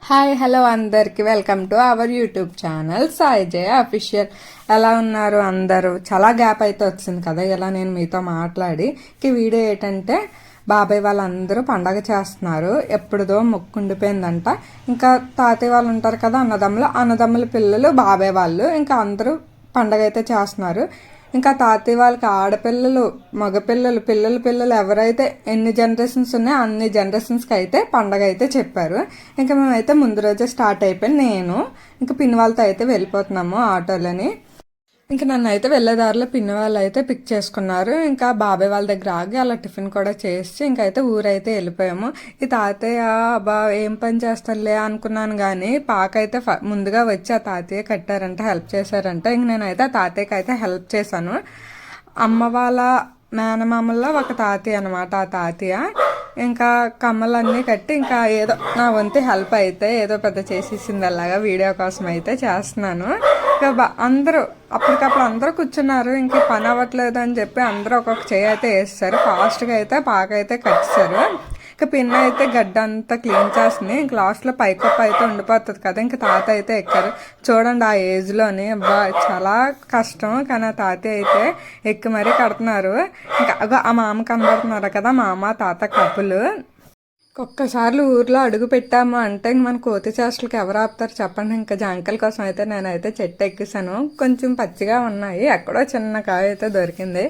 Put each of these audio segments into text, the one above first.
Hi hello అందరికి welcome to our YouTube channel Sai Jaya official. ఎలా ఉన్నారు అందరూ? చాలా గ్యాప్ అయితే వచ్చింది కదా ఇలా నేను మీతో మాట్లాడి. ఈ వీడియో ఏంటంటే బాబాయ్ వాళ్ళందరూ పండగ చేస్తున్నారు. ఎప్పుడుదో మొక్కుండిపోయిందంట. ఇంకా తాతయ్య వాళ్ళు ఉంటారు కదా, అన్నదమ్ముల పిల్లలు బాబాయ్ వాళ్ళు ఇంకా అందరూ పండగ అయితే చేస్తున్నారు. ఇంకా తాతయ్య వాళ్ళకి ఆడపిల్లలు మగపిల్లలు పిల్లలు ఎవరైతే ఎన్ని జనరేషన్స్ ఉన్నాయో అన్ని జనరేషన్స్కి అయితే పండగ అయితే చెప్పారు. ఇంకా మేమైతే ముందు రోజే స్టార్ట్ అయిపోయి నేను ఇంకా పిన్ని వాళ్ళతో అయితే వెళ్ళిపోతున్నాము ఆటోలని. ఇంకా నన్ను అయితే వెళ్ళేదారిలో పిన్ని వాళ్ళు అయితే పిక్ చేసుకున్నారు. ఇంకా బాబాయ్ వాళ్ళ దగ్గర ఆగి అలా టిఫిన్ కూడా చేసి ఇంకైతే ఊరైతే వెళ్ళిపోయాము. ఈ తాతయ్య బా ఏం పని చేస్తారులే అనుకున్నాను, కానీ పాకైతే ముందుగా వచ్చి ఆ తాతయ్య కట్టారంట, హెల్ప్ చేశారంట. ఇంక నేనైతే ఆ తాతయ్యకి అయితే హెల్ప్ చేశాను. అమ్మ వాళ్ళ మేనమామల్లో ఒక తాతయ్య అనమాట. ఆ తాతయ్య ఇంకా కమ్మలన్నీ కట్టి ఇంకా ఏదో నా వంతు హెల్ప్ అయితే ఏదో పెద్ద చేసేసింది అలాగా వీడియో కోసం అయితే చేస్తున్నాను. ఇంకా అందరూ అప్పటికప్పుడు అందరూ కూర్చున్నారు. ఇంక పని అవ్వట్లేదు అని చెప్పి అందరూ ఒక్కొక్క చేయి అయితే వేస్తారు. ఫాస్ట్గా అయితే పాకైతే కట్టారు. ఇంకా పిన్న అయితే గడ్డ అంతా క్లీన్ చేస్తుంది. ఇంక లాస్ట్లో పైకొప్ప అయితే ఉండిపోతుంది కదా, ఇంకా తాత అయితే ఎక్కారు. చూడండి ఆ ఏజ్లోని అబ్బా చాలా కష్టం, కానీ ఆ తాత అయితే ఎక్కి మరీ కడుతున్నారు. ఇంకా ఆ మామ కనబడుతున్నారు కదా, మామ తాత కప్పులు. ఒక్కసార్లు ఊర్లో అడుగు పెట్టాము అంటే ఇంక మన కోతి చేష్టలకి ఎవరు ఆపుతారు చెప్పండి. ఇంకా జాంకల కోసం అయితే నేనైతే చెట్టు ఎక్కిసాను. కొంచెం పచ్చిగా ఉన్నాయి, ఎక్కడో చిన్న కాయ అయితే దొరికింది.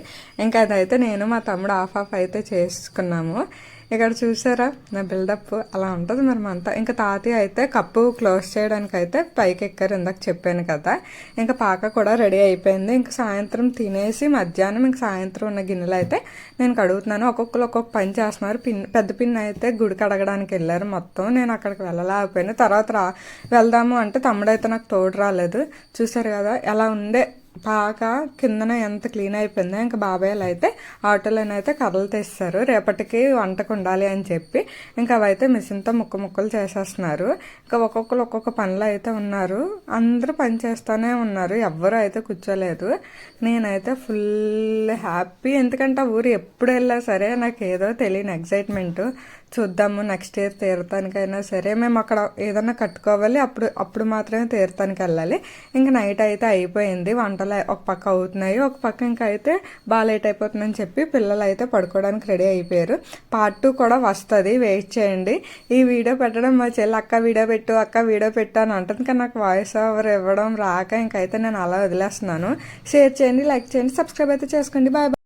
ఇంకా అదైతే నేను మా తమ్ముడు ఆఫ్ అయితే చేసుకున్నాము. ఇక్కడ చూసారా నా బిల్డప్ అలా ఉంటుంది మరి మనతో. ఇంకా తాతయ్య అయితే కప్పు క్లోజ్ చేయడానికి అయితే పైకి ఎక్కారు, ఇందాక చెప్పాను కదా. ఇంకా పాక కూడా రెడీ అయిపోయింది. ఇంకా సాయంత్రం తినేసి మధ్యాహ్నం ఇంకా సాయంత్రం ఉన్న గిన్నెలు అయితే నేను కడుగుతున్నాను. ఒక్కొక్కరు ఒక్కొక్క పని చేస్తున్నారు. పెద్ద పిన్ని అయితే గుడి కడగడానికి వెళ్ళారు మొత్తం. నేను అక్కడికి వెళ్ళలేకపోయాను. తర్వాత వెళ్దాము అంటే తమ్ముడైతే నాకు తోడు రాలేదు. చూసారు కదా ఎలా ఉండే పాక కిందన ఎంత క్లీన్ అయిపోయిందో. ఇంకా బాబాయ్లు అయితే ఆటోలోనైతే కర్రలు తెస్తారు రేపటికి వంటకు ఉండాలి అని చెప్పి. ఇంకా అవైతే మిషన్తో ముక్కలు చేసేస్తున్నారు. ఇంకా ఒక్కొక్కరు ఒక్కొక్క పనులు అయితే ఉన్నారు. అందరూ పని చేస్తూనే ఉన్నారు, ఎవ్వరూ అయితే కూర్చోలేదు. నేనైతే ఫుల్ హ్యాపీ, ఎందుకంటే ఊరు ఎప్పుడు వెళ్ళా సరే నాకు ఏదో తెలియని ఎక్సైట్మెంట్. చూద్దాము నెక్స్ట్ ఇయర్ తీర్థానికైనా సరే మేము అక్కడ ఏదన్నా కట్టుకోవాలి, అప్పుడు మాత్రమే తీర్థానికి వెళ్ళాలి. ఇంకా నైట్ అయితే అయిపోయింది, వంటలు ఒక పక్క అవుతున్నాయి, ఒక పక్క ఇంకా అయితే బాగా లేట్ అయిపోతుందని చెప్పి పిల్లలు అయితే పడుకోవడానికి రెడీ అయిపోయారు. పార్ట్ 2 కూడా వస్తుంది, వెయిట్ చేయండి. ఈ వీడియో పెట్టడం మా చెల్లి అక్క వీడియో పెట్టు అని అంటుంది, కానీ నాకు వాయిస్ ఓవర్ ఇవ్వడం రాక ఇంకైతే నేను అలా వదిలేస్తున్నాను. షేర్ చేయండి, లైక్ చేయండి, సబ్స్క్రైబ్ అయితే చేసుకోండి. బాయ్.